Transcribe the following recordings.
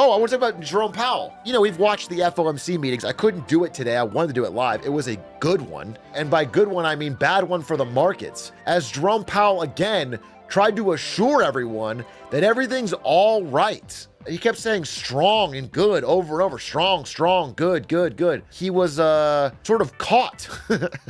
Oh, I want to talk about Jerome Powell. You know, we've watched the FOMC meetings. I couldn't do it today. I wanted to do it live. It was a good one. And by good one, I mean bad one for the markets. As Jerome Powell, again, tried to assure everyone that everything's all right. He kept saying strong and good over and over. Strong, strong, good, good, good. He was sort of caught.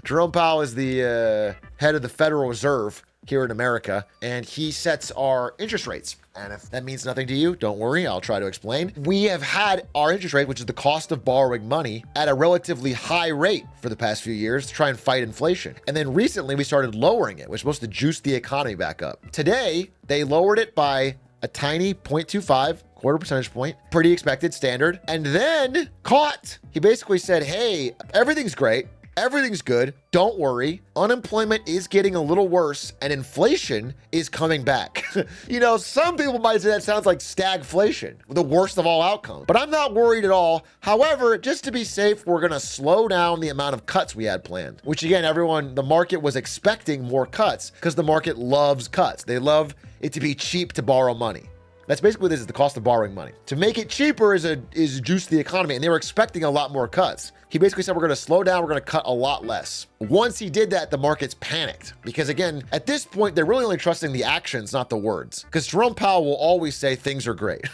Jerome Powell is the head of the Federal Reserve here in America, and he sets our interest rates. And if that means nothing to you, don't worry, I'll try to explain. We have had our interest rate, which is the cost of borrowing money, at a relatively high rate for the past few years to try and fight inflation. And then recently we started lowering it, which was supposed to juice the economy back up. Today, they lowered it by a tiny 0.25, quarter percentage point, pretty expected, standard. And then caught. He basically said, hey, everything's great. Everything's good. Don't worry. Unemployment is getting a little worse and inflation is coming back. You know, some people might say that sounds like stagflation, the worst of all outcomes, but I'm not worried at all. However, just to be safe, we're going to slow down the amount of cuts we had planned, which again, the market was expecting more cuts because the market loves cuts. They love it to be cheap to borrow money. That's basically what this is, the cost of borrowing money. To make it cheaper is juice the economy, and they were expecting a lot more cuts. He basically said, we're going to slow down, we're going to cut a lot less. Once he did that, the markets panicked. Because again, at this point, they're really only trusting the actions, not the words. Because Jerome Powell will always say things are great.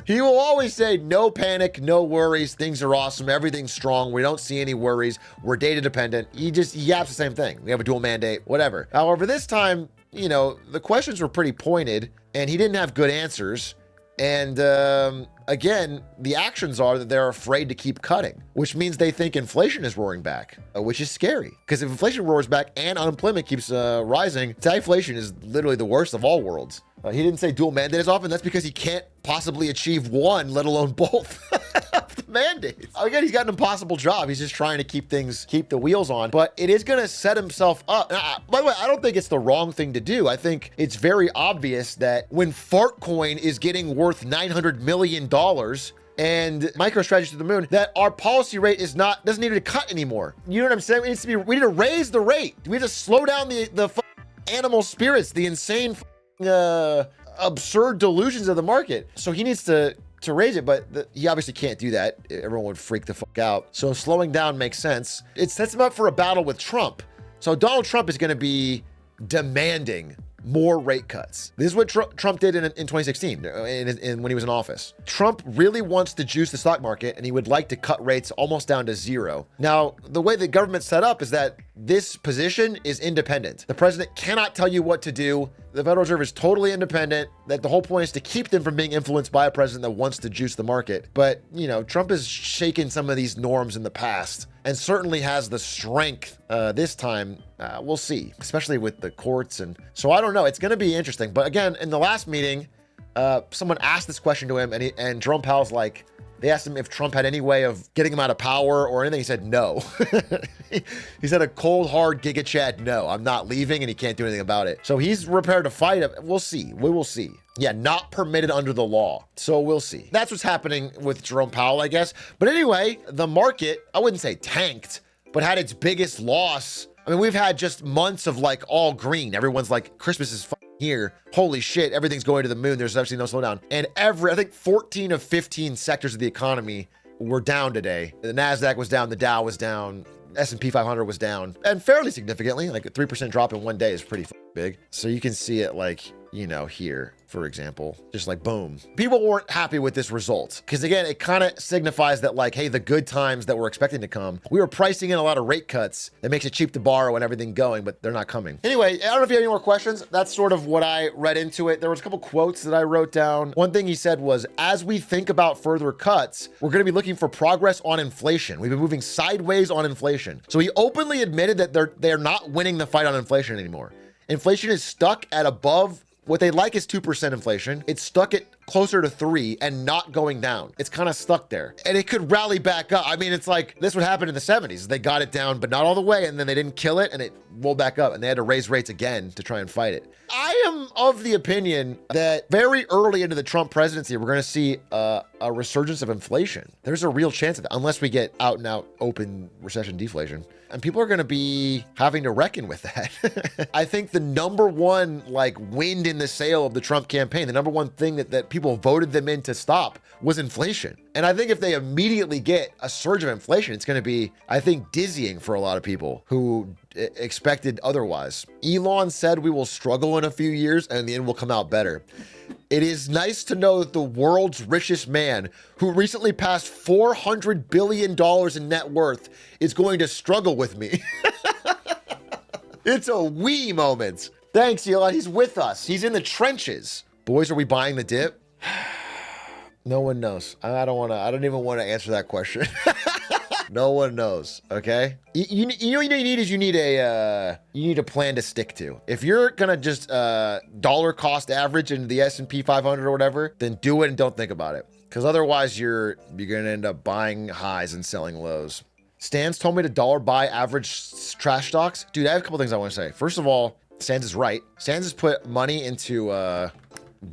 He will always say, no panic, no worries, things are awesome, everything's strong, we don't see any worries, we're data dependent. He yaps the same thing. We have a dual mandate, whatever. However, this time, you know, the questions were pretty pointed and he didn't have good answers. And again, the actions are that they're afraid to keep cutting, which means they think inflation is roaring back, which is scary. Because if inflation roars back and unemployment keeps rising, stagflation is literally the worst of all worlds. He didn't say dual mandate as often. That's because he can't possibly achieve one, let alone both of the mandates. Again, he's got an impossible job. He's just trying to keep the wheels on, but it is going to set himself up. By the way, I don't think it's the wrong thing to do. I think it's very obvious that when Fartcoin is getting worth $900 million and MicroStrategy to the moon, that our policy rate doesn't need to cut anymore. You know what I'm saying? We need to raise the rate. We need to slow down the animal spirits, the insane absurd delusions of the market. So he needs to raise it, but he obviously can't do that. Everyone would freak the fuck out. So slowing down makes sense. It sets him up for a battle with Trump. So Donald Trump is going to be demanding more rate cuts. This is what Trump did in 2016 when he was in office. Trump really wants to juice the stock market and he would like to cut rates almost down to zero. Now, the way the government's set up is that this position is independent. The president cannot tell you what to do. The Federal Reserve is totally independent. That the whole point is to keep them from being influenced by a president that wants to juice the market. But, you know, Trump has shaken some of these norms in the past and certainly has the strength this time. We'll see, especially with the courts. And so I don't know. It's going to be interesting. But again, in the last meeting, someone asked this question to him and Jerome Powell's like, they asked him if Trump had any way of getting him out of power or anything. He said, no. He said a cold, hard Giga Chad, no, I'm not leaving, and he can't do anything about it. So he's prepared to fight it. We'll see. We will see. Yeah, not permitted under the law. So we'll see. That's what's happening with Jerome Powell, I guess. But anyway, the market, I wouldn't say tanked, but had its biggest loss. I mean, we've had just months of like all green. Everyone's like, Christmas is here. Holy shit, everything's going to the moon. There's actually no slowdown. And I think 14 of 15 sectors of the economy were down today. The NASDAQ was down, the Dow was down, S&P 500 was down, and fairly significantly. Like a 3% drop in one day is pretty big. So you can see it like, you know, here, for example, just like boom. People weren't happy with this result because again, it kind of signifies that like, hey, the good times that we're expecting to come, we were pricing in a lot of rate cuts that makes it cheap to borrow and everything going, but they're not coming. Anyway, I don't know if you have any more questions. That's sort of what I read into it. There was a couple quotes that I wrote down. One thing he said was, as we think about further cuts, we're going to be looking for progress on inflation. We've been moving sideways on inflation. So he openly admitted that they're not winning the fight on inflation anymore. Inflation is stuck at above. What they like is 2% inflation. It's stuck at closer to 3 and not going down. It's kind of stuck there. And it could rally back up. I mean, it's like this would happen in the 70s. They got it down, but not all the way. And then they didn't kill it and it rolled back up and they had to raise rates again to try and fight it. I am of the opinion that very early into the Trump presidency, we're going to see a resurgence of inflation. There's a real chance of it, unless we get out and out open recession deflation. And people are going to be having to reckon with that. I think the number one like wind in the sail of the Trump campaign, the number one thing that people voted them in to stop was inflation. And I think if they immediately get a surge of inflation, it's going to be, I think, dizzying for a lot of people who expected otherwise. Elon said we will struggle in a few years and in the end will come out better. It is nice to know that the world's richest man, who recently passed $400 billion in net worth, is going to struggle with me. It's a we moment. Thanks, Elon. He's with us. He's in the trenches. Boys, are we buying the dip? No one knows. I don't even want to answer that question. No one knows. Okay. You know what you need is you need a plan to stick to. If you're gonna just dollar cost average into the S&P 500 or whatever, then do it and don't think about it. Because otherwise you're gonna end up buying highs and selling lows. Stanz told me to dollar buy average trash stocks. Dude, I have a couple things I want to say. First of all, Stanz is right. Stanz has put money into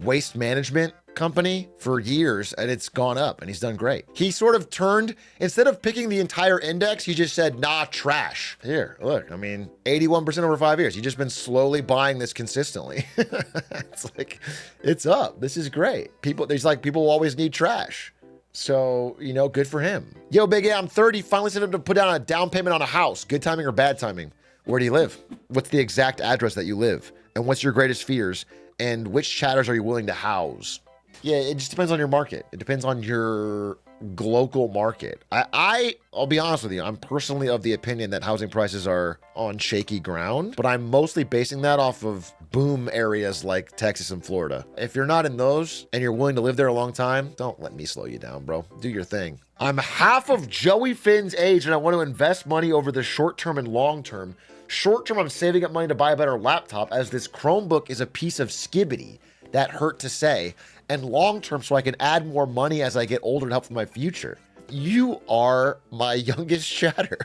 waste management company for years and it's gone up and he's done great. He sort of turned, instead of picking the entire index, he just said, nah, trash. Here, look, I mean, 81% over 5 years. You've just been slowly buying this consistently. It's like, it's up. This is great. People will always need trash. So, you know, good for him. Yo, Big A, I'm 30, finally set up to put down a down payment on a house. Good timing or bad timing? Where do you live? What's the exact address that you live? And what's your greatest fears? And which chatters are you willing to house? Yeah, it just depends on your market. It depends on your local market. I'll be honest with you. I'm personally of the opinion that housing prices are on shaky ground, but I'm mostly basing that off of boom areas like Texas and Florida. If you're not in those and you're willing to live there a long time, don't let me slow you down, bro. Do your thing. I'm half of Joey Finn's age and I want to invest money over the short term and long term. Short term, I'm saving up money to buy a better laptop as this Chromebook is a piece of skibbity. That hurt to say. And long term, so I can add more money as I get older to help with my future. You are my youngest chatter.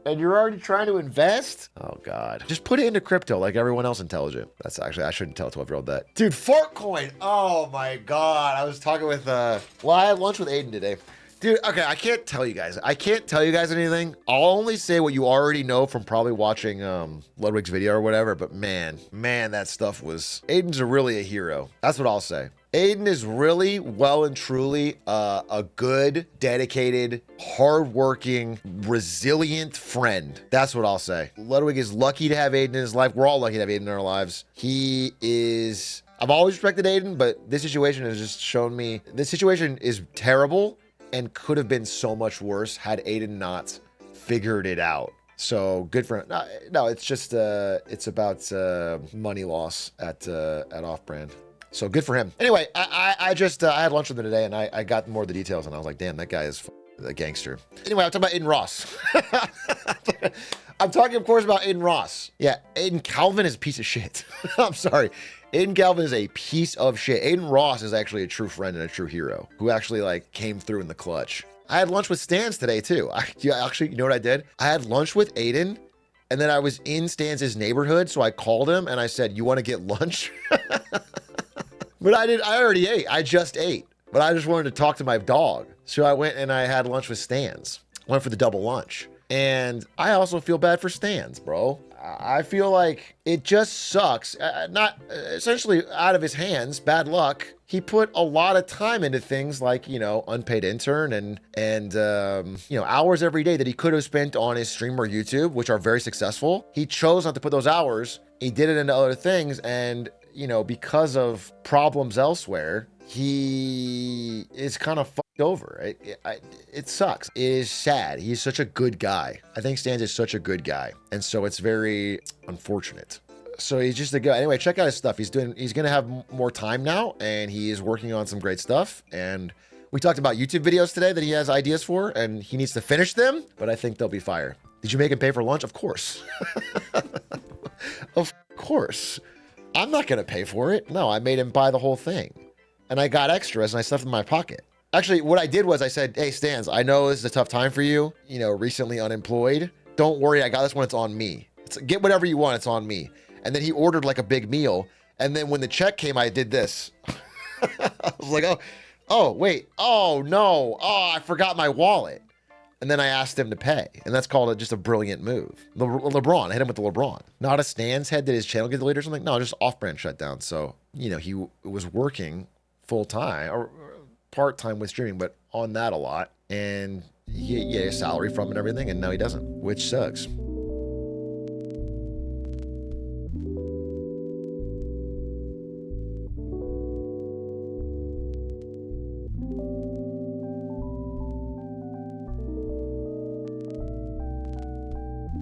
And you're already trying to invest? Oh, God. Just put it into crypto like everyone else intelligent. That's actually, I shouldn't tell a 12-year-old that. Dude, Fortcoin. Oh, my God. I was talking with, I had lunch with Aiden today. Dude, okay, I can't tell you guys anything. I'll only say what you already know from probably watching Ludwig's video or whatever, but man, that stuff was... Aiden's really a hero. That's what I'll say. Aiden is really well and truly a good, dedicated, hardworking, resilient friend. That's what I'll say. Ludwig is lucky to have Aiden in his life. We're all lucky to have Aiden in our lives. He is... I've always respected Aiden, but this situation has just shown me... This situation is terrible and could have been so much worse had Aiden not figured it out. So good for him. No, it's just it's about money loss at Offbrand. So good for him. Anyway, I had lunch with him today and I got more of the details and I was like, damn, that guy is a gangster. Anyway, I'm talking about Aiden Ross. I'm talking, of course, about Aiden Ross. Yeah, Aiden Calvin is a piece of shit. I'm sorry. Aiden Calvin is a piece of shit. Aiden Ross is actually a true friend and a true hero who actually like came through in the clutch. I had lunch with Stanz today too. You know what I did? I had lunch with Aiden and then I was in Stanz's neighborhood. So I called him and I said, you want to get lunch? But I already ate. I just ate, but I just wanted to talk to my dog. So I went and I had lunch with Stanz. Went for the double lunch. And I also feel bad for Stanz, bro. I feel like it just sucks. Not essentially out of his hands, bad luck. He put a lot of time into things like, you know, unpaid intern and you know, hours every day that he could have spent on his stream or YouTube, which are very successful. He chose not to put those hours. He did it into other things. And, you know, because of problems elsewhere, he is kind of fucked over. It sucks. It is sad. He's such a good guy. I think Stanz is such a good guy. And so it's very unfortunate. So he's just a guy. Anyway, check out his stuff. He's going to have more time now and he is working on some great stuff. And we talked about YouTube videos today that he has ideas for and he needs to finish them, but I think they'll be fire. Did you make him pay for lunch? Of course. Of course. I'm not going to pay for it. No, I made him buy the whole thing. And I got extras and I stuffed them in my pocket. Actually, what I did was I said, hey, Stanz, I know this is a tough time for you, you know, recently unemployed. Don't worry, I got this one. It's on me. get whatever you want. It's on me. And then he ordered like a big meal. And then when the check came, I did this. I was like, wait. Oh, no. Oh, I forgot my wallet. And then I asked him to pay. And that's called just a brilliant move. LeBron. I hit him with the LeBron. Not a Stanz head. Did his channel get deleted or something? No, just Offbrand shut down. So, he was working full-time or part-time with streaming, but on that a lot. And he had a salary from it and everything. And now he doesn't, which sucks.